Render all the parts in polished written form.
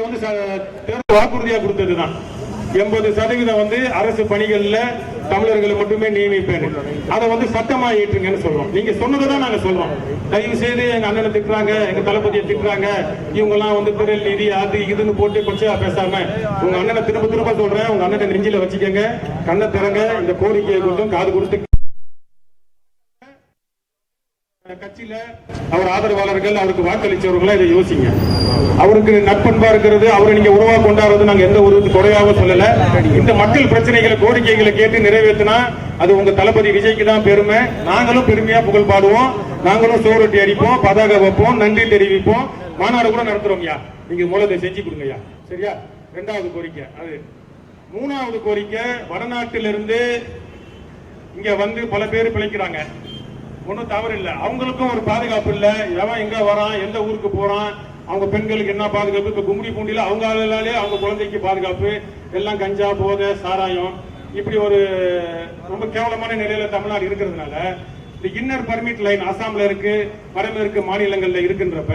வந்து தேர்தல் வாக்குறுதியா கொடுத்ததுதான் 80% அரசு பணிகள்ல தமிழர்களை மட்டுமே நியமிப்பேன். அதை சட்டமா ஏற்றுங்கன்னு சொல்றோம். நீங்க சொன்னதுதான் நாங்க சொல்றோம். தயவு செய்து எங்க அண்ணனை திட்டுறாங்க, எங்க தளபதியை திட்டுறாங்க, இவங்க எல்லாம் திரள் நிதி அது இதுன்னு போட்டு கொச்சையா பேசாம உங்க அண்ணனை திரும்ப திரும்ப சொல்றேன், உங்க அண்ணனை நெஞ்சில வச்சுக்கங்க, கண்ணை திறங்க, இந்த கோரிக்கையை கொண்டும் காது கொடுத்து கட்சியில அவர் ஆதரவாளர்கள் அவருக்கு வாக்களிச்சவர்களா இதை யோசிங்க. அவருக்கு நட்பண்பா இருக்கிறது, அவரை நீங்க உறவா கொண்டாடுறது நாங்க எந்த ஒரு குறையாக சொல்லல. இந்த மக்கள் பிரச்சனைகளை கோரிக்கைகளை கேட்டு நிறைவேற்றினா அது உங்க தளபதி விஜய்க்கு தான் பெருமை. நாங்களும் பெருமையா புகழ் பாடுவோம், நாங்களும் சோரொட்டி அடிப்போம், பதாகை வைப்போம், நன்றி தெரிவிப்போம், மாநாடு கூட நடத்துறோம். நீங்க மூலத்தை செஞ்சு கொடுங்க. சரியா? 2வது கோரிக்கை அது. 3வது கோரிக்கை, வடநாட்டிலிருந்து இங்க பல பேர் பிழைக்கிறாங்க, ஒன்னும் தவறு இல்லை. அவங்களுக்கும் ஒரு பாதுகாப்பு இல்லை. எவன் எங்க வரான், எந்த ஊருக்கு போறான், அவங்க பெண்களுக்கு என்ன பாதுகாப்பு? இப்ப கும்மிடி பூண்டியில அவங்க ஆளாலே அவங்க குழந்தைக்கு பாதுகாப்பு, எல்லாம் கஞ்சா போதை சாராயம், இப்படி ஒரு ரொம்ப கேவலமான நிலையில தமிழ்நாடு இருக்கிறதுனால இந்த இன்னர் பர்மிட் லைன் அசாம்ல இருக்கு, வடமேற்கு மாநிலங்கள்ல இருக்குன்றப்ப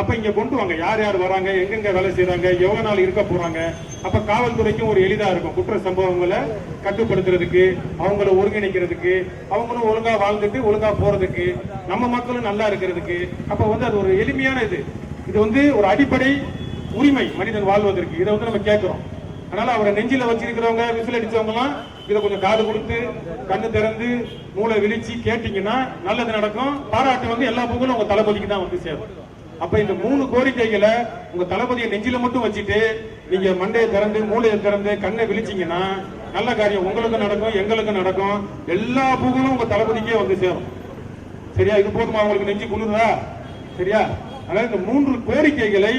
அப்ப இங்க கொண்டு வாங்க. யார் யார் வராங்க, எங்கெங்க வேலை செய்யறாங்க, எவ்வளவு நாள் இருக்க போறாங்க. அப்ப காவல்துறைக்கும் ஒரு எளிதா இருக்கும் குற்ற சம்பவங்களை கட்டுப்படுத்துறதுக்கு, அவங்கள ஒருங்கிணைக்கிறதுக்கு, அவங்களும் ஒழுங்கா வாழ்ந்துட்டு ஒழுங்கா போறதுக்கு, நம்ம மக்களும் நல்லா இருக்கிறதுக்கு. அப்ப அது ஒரு எளிமையான இது ஒரு அடிப்படை உரிமை மனிதன் வாழ்வதற்கு. இதை நம்ம கேட்கிறோம். அதனால அவரை நெஞ்சில வச்சிருக்கிறவங்க, விசில் அடிச்சவங்க எல்லாம் இதை கொஞ்சம் காது கொடுத்து கண்ணு திறந்து மூளை விழிச்சு கேட்டீங்கன்னா நல்லது நடக்கும். பாராட்டு எல்லா புகழும் உங்க தளபதிக்கு தான் சேரும். அப்ப இந்த 3 கோரிக்கைகளை உங்க தளபதியை நெஞ்சில மட்டும் வச்சுட்டு நீங்க மண்டையை திறந்து மூளையை திறந்து கண்ணை விழிச்சீங்கன்னா நல்ல காரியம் உங்களுக்கும் நடக்கும், எங்களுக்கும் நடக்கும். எல்லா புகழும் உங்க தளபதிக்கே சேரும். சரியா? இது போதுமா உங்களுக்கு நெஞ்சு குளிர்றா? சரியா? அதனால இந்த 3 கோரிக்கைகளை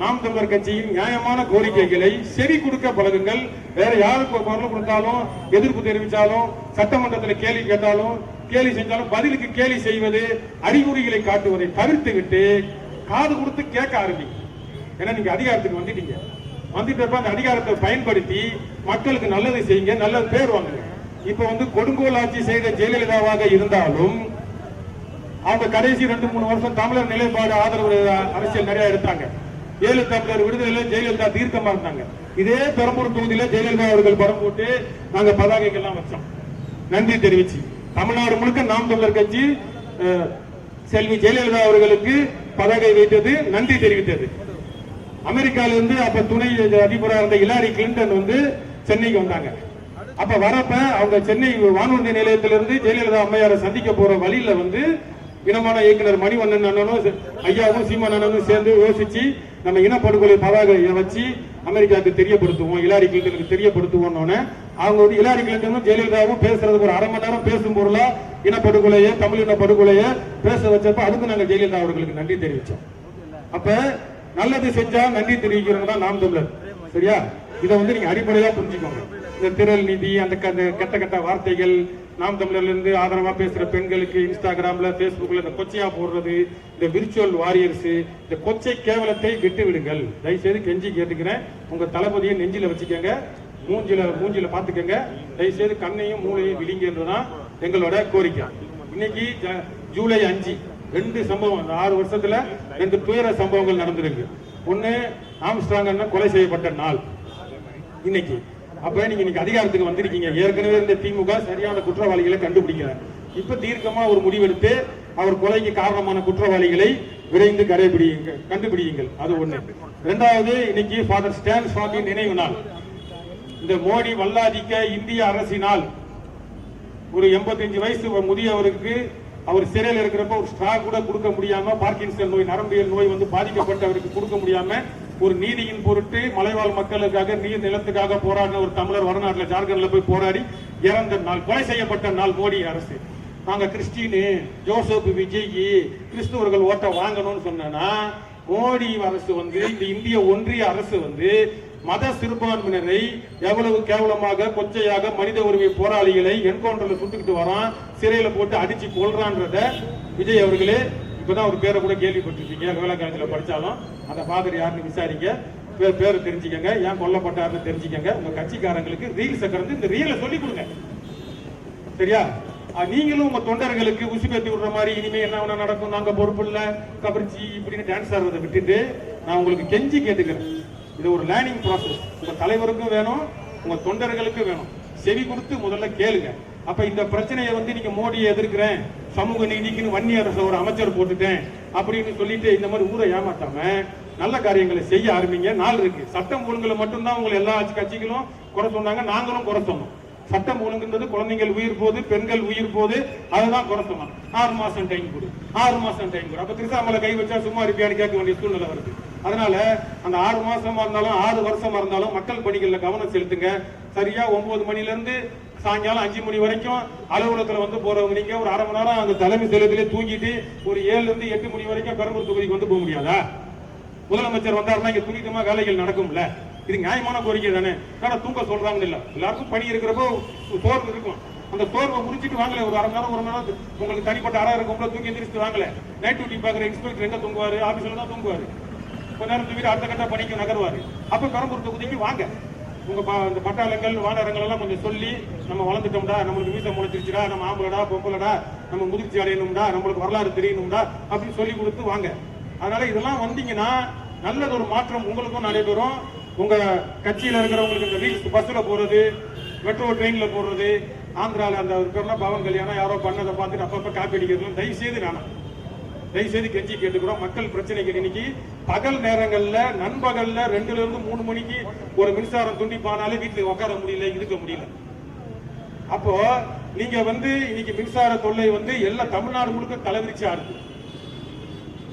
நாம் தமிழர் கட்சியின் நியாயமான கோரிக்கைகளை செவி கொடுக்க பழகுங்கள். வேற யாருக்கு குரல் கொடுத்தாலும், எதிர்ப்பு தெரிவித்தாலும், சட்டமன்றத்தில் கேள்வி கேட்டாலும், கேலி செஞ்சாலும் பதிலுக்கு கேலி செய்வது, அறிகுறிகளை காட்டுவதை தவிர்த்து விட்டு காது கொடுத்து கேட்க ஆரம்பிங்க. ஏன்னா நீங்க அதிகாரத்துக்கு வந்துட்டப்ப அந்த அதிகாரத்தை பயன்படுத்தி மக்களுக்கு நல்லது செய்யுங்க, நல்ல பேர் வாங்குங்க. இப்ப கொடுங்கோல் ஆட்சி செய்த ஜெயலலிதாவாக இருந்தாலும் அவங்க கடைசி 2-3 வருஷம் தமிழர் நிலைப்பாடு ஆதரவு அரசியல் நிறைய எடுத்தாங்க. 7 தமிழர் விடுதலையில ஜெயலலிதா தீர்க்கமா இருந்தாங்க. இதே பெரம்பூர் தொகுதியில ஜெயலலிதா அவர்கள் படம் போட்டு நாங்க பதாகைகள்லாம் வச்சோம், நன்றி தெரிவிச்சு. தமிழ்நாடு முழுக்க நாம் தமிழர் கட்சி செல்வி ஜெயலலிதா அவர்களுக்கு பதாகை வைத்தது, நன்றி தெரிவித்தது. அமெரிக்கால இருந்து அப்ப துணை அதிபராக இருந்த ஹிலாரி கிளின்டன் சென்னைக்கு வந்தாங்க. அப்ப வரப்ப அவங்க சென்னை வானூர்தி நிலையத்திலிருந்து ஜெயலலிதா அம்மையாரை சந்திக்க போற வழியில இனமான இயக்குனர் மணிவண்ணன் அண்ணனும் ஐயாவும் சீமான் அண்ணனும் சேர்ந்து யோசிச்சு நம்ம இனப்படுகொலை பதாகையை வச்சு அமெரிக்காவுக்கு தெரியப்படுத்துவோம், ஹிலாரி கிளின்டனுக்கு தெரியப்படுத்துவோம். அவங்க ஹிலாரி கிளின்டனும் ஜெயலலிதாவும் பேசுறதுக்கு ஒரு 1/2 மணி நேரம் பேசும் பொருளா இனப்படுகொலையை, தமிழ் இனப்படுகொலையை பேச வச்சப்ப அதுக்கு நாங்க ஜெயலலிதா அவர்களுக்கு நன்றி தெரிவிச்சோம். அப்ப நல்லது செஞ்சா நன்றி தெரிவிக்கிறவங்க தான் நாம் தமிழர். சரியா? இதை நீங்க அடிப்படையா புரிஞ்சுக்கோங்க. இந்த திரள் நிதி, அந்த கெட்ட கெட்ட வார்த்தைகள், நாம் தமிழர்ல இருந்து ஆதரவா பேசுற பெண்களுக்கு இன்ஸ்டாகிராம்ல பேஸ்புக்ல இந்த கொச்சையா போடுறது, இந்த விர்ச்சுவல் வாரியர்ஸ், இந்த கொச்சை கேவலத்தை விட்டு விடுங்கள். தயவுசெய்து கெஞ்சி கேட்டுக்கிறேன். உங்க தளபதியை நெஞ்சில வச்சுக்கோங்க, மூஞ்சில பாத்துக்கங்க. தயவுசெய்து கண்ணையும் மூளையும் விழிங்கன்றதான் எங்களோட கோரிக்கை. இன்னைக்கு ஜூலை 5 2 சம்பவம், இந்த 6 வருஷத்துல 2 துயர சம்பவங்கள் நடந்திருக்கு. ஒண்ணு ஆம்ஸ்ட்ராங் கொலை செய்யப்பட்ட நாள் இன்னைக்கு. அப்ப நீங்க இன்னைக்கு அதிகாரத்துக்கு வந்திருக்கீங்க. ஏற்கனவே இந்த திமுக சரியான குற்றவாளிகளை கண்டுபிடிக்கல. இப்ப தீர்க்கமா ஒரு முடிவெடுத்து அவர் கொலைக்கு காரணமான குற்றவாளிகளை விரைந்து கண்டுபிடியுங்கள். அது ஒண்ணு. 2வது, இன்னைக்கு ஃபாதர் ஸ்டான் சுவாமி நினைவு நாள். இந்த மோடி வல்லாதிக்க இந்திய அரசினால் ஒரு 85 வயசு முதியவருக்கு அவர் சிறையில் இருக்கிறப்ப ஒரு ஸ்ட்ரா கூட கொடுக்க முடியாம, பார்க்கின்சன் நோய், நரம்பியல் நோய் பாதிக்கப்பட்டவருக்கு கொடுக்க முடியாம, ஒரு நீதியின் பொருட்டு மலைவாழ் மக்களுக்காக நீர் நிலத்துக்காக போராடின ஒரு தமிழர் வடநாட்டில் ஜார்க்கண்ட்ல போய் போராடி இறந்த நாள், கொலை செய்யப்பட்ட நாள் மோடி அரசு. நாங்க கிறிஸ்டினு, ஜோசப் விஜய் கிறிஸ்துவர்கள் ஓட்ட வாங்கணும்னு சொன்னா மோடி அரசு இந்த இந்திய ஒன்றிய அரசு மத சிறுபான்மையினரை எவ்வளவு கேவலமாக கொச்சையாக மனித உரிமை போராளிகளை என்கவுண்டர்ல சுட்டுக்கிட்டு வரான், சிறையில போட்டு அடிச்சு கொள்றான்றத விஜய் அவர்களே இப்பதான் ஒரு பேரை கூட கேள்விப்பட்டிருக்கீங்க. வேலைக்காலத்தில் படிச்சாலும் அந்த ஃபாதர் யாருன்னு விசாரிங்க, பேரை தெரிஞ்சுக்கங்க, ஏன் கொல்லப்பட்டாருன்னு தெரிஞ்சுக்கங்க. உங்க கட்சிக்காரங்களுக்கு ரீல்ஸை கறந்து இந்த ரீலை சொல்லி கொடுங்க. சரியா? நீங்களும் உங்க தொண்டர்களுக்கு உசுப்பேத்தி விடுற மாதிரி இனிமே என்ன நடக்கும், நாங்க பொறுப்பு இல்ல கபர்ச்சி இப்படின்னு டான்ஸ் ஆடுறதை விட்டுட்டு நான் உங்களுக்கு கெஞ்சி கேட்டுக்கிறேன். இது ஒரு லேர்னிங் ப்ராசஸ். உங்க தலைவருக்கும் வேணும், உங்க தொண்டர்களுக்கும் வேணும். செவி கொடுத்து முதல்ல கேளுங்க. அப்ப இந்த பிரச்சனையை வந்து நீங்க மோடியை எதிர்க்கிறேன், சமூக நீதிக்குன்னு வன்னி அரசு ஒரு அமைச்சர் போட்டுட்டேன் அப்படின்னு சொல்லிட்டு இந்த மாதிரி ஊரை ஏமாத்தாம நல்ல காரியங்களை செய்ய ஆரம்பிங்க. நாள் இருக்கு. சட்டம் ஒழுங்குல மட்டும்தான் உங்களை எல்லா கட்சிகளும் குறை சொன்னாங்க, நாங்களும் குறை சொன்னோம். சட்டம் ஒழுங்குன்றது குழந்தைகள் உயிர் போது, பெண்கள் உயிர் போது, அதுதான் குறை சொன்னோம். 6 மாசம் டைம் கொடு, 6 மாசம் டைம் கொடு. அப்ப திருசாமலை கை வச்சா சும்மா இருப்பியான்னு கேட்க வேண்டிய சூழ்நிலை வருது. அதனால அந்த 6 மாசமா இருந்தாலும் 6 வருஷமா இருந்தாலும் மக்கள் பணிகள்ல கவனம் செலுத்துங்க. சரியா 9 மணில இருந்து சாயங்காலம் 5 மணி வரைக்கும் அலுவலகத்துல வந்து போறவங்க நீங்க ஒரு அரை மணி நேரம் அந்த தலைமை செயலகத்திலே தூங்கிட்டு ஒரு 7 இருந்து 8 மணி வரைக்கும் பெரம்பூர் தொகுதிக்கு வந்து போக முடியாதா? முதலமைச்சர் வந்தாருன்னா இங்க துரிதமா வேலைகள் நடக்கும்ல. இது நியாயமான கோரிக்கை தானே. ஆனா தூங்க சொல்றாங்க இல்ல, எல்லாருக்கும் பணி இருக்கிறப்போ சோர்வு இருக்கும். அந்த சோர்வை முடிச்சிட்டு வாங்கல, ஒரு அரை மணி நேரம் 1 மணி நேரம் உங்களுக்கு தனிப்பட்ட அறை இருக்கும்ல, தூங்கி எந்திரிச்சு வாங்கல. நைட் டியூட்டி பாக்குற இன்ஸ்பெக்டர் எங்க தூங்குவாரு? ஆபீஸ்ல தான் தூங்குவாரு. கொஞ்ச நேரம் தூக்கிட்டு அடுத்த கட்ட பணிக்கு நகர்வாரு. அப்ப பெரம்பூர் தொகுதிக்கு வாங்க. உங்க இந்த பட்டாளங்கள் வானரங்கள் எல்லாம் கொஞ்சம் சொல்லி, நம்ம வளர்ந்துட்டோம்டா, நம்மளுக்கு வீட்டை முளைச்சிருச்சுடா, நம்ம ஆம்பளடா பொம்பளடா, நம்ம முதிர்ச்சி அடையணும்டா, நம்மளுக்கு வரலாறு தெரியணும்டா அப்படின்னு சொல்லி கொடுத்து வாங்க. அதனால இதெல்லாம் வந்தீங்கன்னா நல்லது ஒரு மாற்றம் உங்களுக்கும் நடைபெறும். உங்க கட்சியில இருக்கிறவங்களுக்கு இந்த ரீல்ஸ் பஸ்ல போறது, மெட்ரோ ட்ரெயின்ல போடுறது, ஆந்திரால அந்த இருக்கிறனா பவன் கல்யாணம் யாரோ பண்ணதை பார்த்துட்டு அப்பப்ப காப்பி அடிக்கிறது தயவு செய்து கெஞ்சி கேட்டுக்கிறோம். மக்கள் பிரச்சனைகள் இன்னைக்கு பகல் நேரங்கள்ல நண்பகல்ல 2 இருந்து 3 மணிக்கு ஒரு மின்சாரம் துண்டிப்பானாலே வீட்டுல உட்கார முடியல, இருக்க முடியல. அப்போ நீங்க வந்து இன்னைக்கு மின்சார தொல்லை வந்து எல்லா தமிழ்நாடு முழுக்க தலைவிரிச்சா இருக்கு.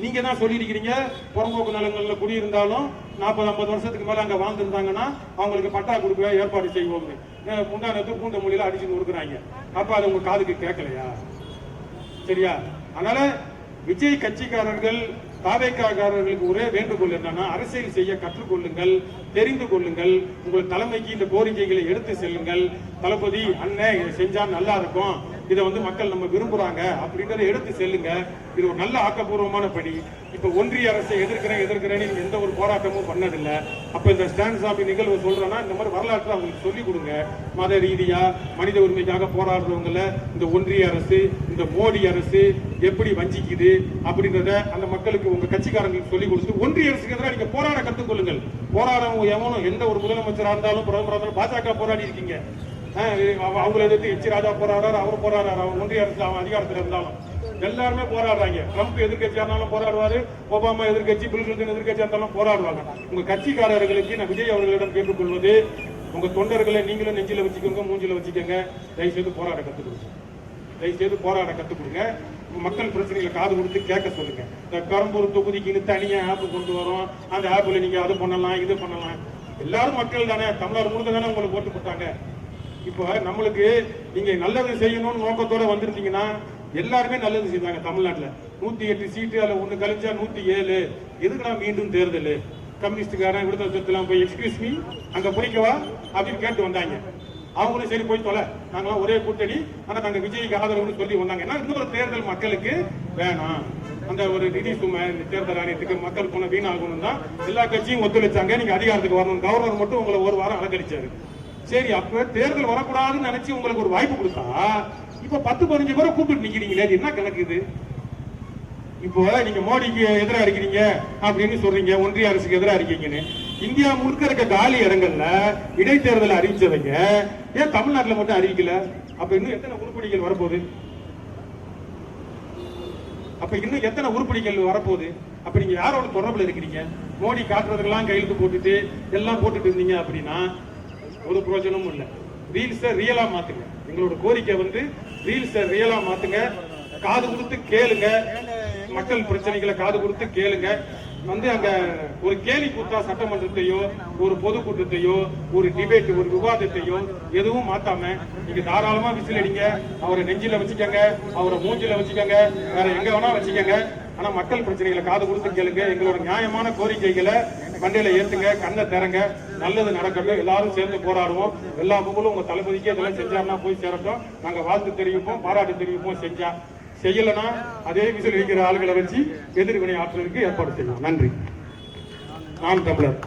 நீங்க தான் சொல்லியிருக்கிறீங்க புறம்போக்கு நிலங்கள்ல குடியிருந்தாலும் 40-50 வருஷத்துக்கு மேல அங்க வாழ்ந்துருந்தாங்கன்னா அவங்களுக்கு பட்டா கொடுக்க ஏற்பாடு செய்வோம். முந்தானத்து பூண்ட மொழியில அடிச்சு கொடுக்குறாங்க. அப்ப அது உங்க காதுக்கு கேட்கலையா? சரியா? அதனால விஜய் கட்சிக்காரர்கள் தாவேக்காரர்களுக்கு ஒரே வேண்டுகோள் என்னன்னா, அரசியல் செய்ய கற்றுக்கொள்ளுங்கள், தெரிந்து கொள்ளுங்கள். உங்கள் தலைமைக்கு இந்த கோரிக்கைகளை எடுத்து செல்லுங்கள். தளபதி அண்ணன் இதை செஞ்சா நல்லா இருக்கும், இதை வந்து மக்கள் நம்ம விரும்புறாங்க அப்படின்றத எடுத்து செல்லுங்க. இது ஒரு நல்ல ஆக்கப்பூர்வமான பணி. இப்ப ஒன்றிய அரசை எதிர்க்கிறேன்னு எந்த ஒரு போராட்டமும் பண்ணதில்லை. அப்ப இந்த ஸ்டாண்ட் சாமி நிகழ்வு சொல்றேன்னா இந்த மாதிரி வரலாற்றை அவங்களுக்கு சொல்லிக் கொடுங்க. மத ரீதியா மனித உரிமைக்காக போராடுறவங்கள இந்த ஒன்றிய அரசு, இந்த மோடி அரசு எப்படி வஞ்சிக்குது அப்படின்றத அந்த மக்களுக்கு உங்க கட்சிக்காரங்களுக்கு சொல்லிக் கொடுத்து ஒன்றிய அரசுக்கு எதிராக நீங்க போராட கற்றுக்கொள்ளுங்கள். போராடவங்க எவனும் எந்த ஒரு முதலமைச்சராக இருந்தாலும் பிரதமராக இருந்தாலும் பாஜக போராடி இருக்கீங்க. அவங்களை எதிர்த்து எச் ராஜா போராடுறாரு, அவர் போராடுறாரு. அவங்க ஒன்றிய அரசு அவன் அதிகாரத்தில் இருந்தாலும் எல்லாருமே போராடுறாங்க. ட்ரம்ப் எதிர்கட்சியா இருந்தாலும் போராடுவாரு, ஒபாமா எதிர்கட்சி, பில் கிளின்டன் எதிர்கட்சியா இருந்தாலும் போராடுவாங்க. உங்க கட்சிக்காரர்களுக்கு நான் விஜய் அவர்களிடம் கேட்டுக்கொள்வது, உங்க தொண்டர்களை நீங்களும் நெஞ்சில வச்சுக்கோங்க, மூஞ்சில வச்சுக்கோங்க. தயவுசெய்து போராட கத்துக் கொடுங்க. மக்கள் பிரச்சனைகளை காது கொடுத்து கேட்க சொல்லுங்க. இந்த பெரம்பூர் தொகுதிக்கு தனியா ஆப் கொண்டு வரோம், அந்த ஆப்ல நீங்க அது பண்ணலாம், இது பண்ணலாம். எல்லாரும் மக்கள் தானே, தமிழ்நாடு முழுக்க தானே உங்களுக்கு போட்டு போட்டாங்க. இப்போ நம்மளுக்கு நீங்க நல்லது செய்யணும்னு நோக்கத்தோட வந்திருந்தீங்கன்னா எல்லாருமே நல்லது செய்தாங்க. தமிழ்நாட்டுல 108 சீட்டு, அதுல 1 கழிஞ்சா 107. எதுக்குடா மீண்டும் தேர்தல்? கம்யூனிஸ்டுக்காரன் விடுதலை சொத்துலாம் போய் எக்ஸ்கியூஸ் மீ அங்க போய்க்கவா அப்படின்னு கேட்டு வந்தாங்க. அவங்களும் சரி போய் தொலை, நாங்களாம் ஒரே கூட்டணி, ஆனா நாங்க விஜய்க்கு ஆதரவுன்னு சொல்லி வந்தாங்க. ஏன்னா இன்னொரு தேர்தல் மக்களுக்கு வேணாம், அந்த ஒரு நிதி சுமை தேர்தல் ஆணையத்துக்கு மக்கள் போன வீணாகணும் தான் எல்லா கட்சியும் ஒத்துழைச்சாங்க. நீங்க அதிகாரத்துக்கு வரணும். கவர்னர் மட்டும் உங்களை ஒரு வாரம் அலங்கரிச்சாரு. சரி, அப்ப தேர்தல் வரக்கூடாதுன்னு நினைச்சு உங்களுக்கு ஒரு வாய்ப்பு கொடுத்தா இப்ப 10-15 பேரை கூப்பிட்டு நிக்கிறீங்களே, என்ன கணக்கு இது? இப்போ நீங்க மோடிக்கு எதிராக இருக்கிறீங்க அப்படின்னு சொல்றீங்க, ஒன்றிய அரசுக்கு எதிராக இருக்கீங்கன்னு. இந்தியா முழுக்க இருக்க காலி இடங்கள்ல இடைத்தேர்தல் அறிவிச்சவங்க ஏன் தமிழ்நாட்டுல மட்டும் அறிவிக்கல? அப்ப இன்னும் எத்தனை உருப்படிகள் வரப்போகுது? அப்ப நீங்க யாரோட தொடர்புல இருக்கிறீங்க? மோடி காட்டுறதுக்கெல்லாம் கையெழுத்து போட்டுட்டு எல்லாம் போட்டுட்டு இருந்தீங்க அப்படின்னா ஒரு பிரயோஜனமும் இல்லை. ரீல்ஸை ரியலா மாத்துங்க. எங்களோட கோரிக்கை வந்து ரீல்ஸை ரியலா மாத்துங்க. காது கொடுத்து கேளுங்க. மக்கள் பிரச்சனைகளை காது கொடுத்து கேளுங்க. வந்து அங்க ஒரு கேலி கூத்தா சட்டமன்றத்தையோ ஒரு பொதுக்கூட்டத்தையோ ஒரு டிபேட் ஒரு விவாதத்தையோ எதுவும் மாத்தாம நீங்க தாராளமா விசில் அடிங்க. அவரை நெஞ்சில வச்சுக்கோங்க, அவரை மூஞ்சில வச்சுக்கோங்க, வேற எங்க வேணா வச்சுக்கோங்க. ஆனா மக்கள் பிரச்சனைகளை காது கொடுத்து கேளுங்க. எங்களோட நியாயமான கோரிக்கைகளை மண்டையில ஏத்துங்க, கண்ணை திறங்க. நல்லது நடக்கட்டும், எல்லாரும் சேர்ந்து போராடுவோம். எல்லா புகழும் உங்க தளபதிக்கே இதெல்லாம் செஞ்சாருன்னா போய் சேரட்டும். நாங்க வாழ்த்து தெரிவிப்போம், பாராட்டு தெரிவிப்போம். செய்யலன்னா அதே விசில் அடிக்கிற ஆளுகளை வச்சு எதிர்வினை ஆற்றுவதற்கு ஏற்பாடு செய்யலாம். நன்றி. நாம் தமிழர்.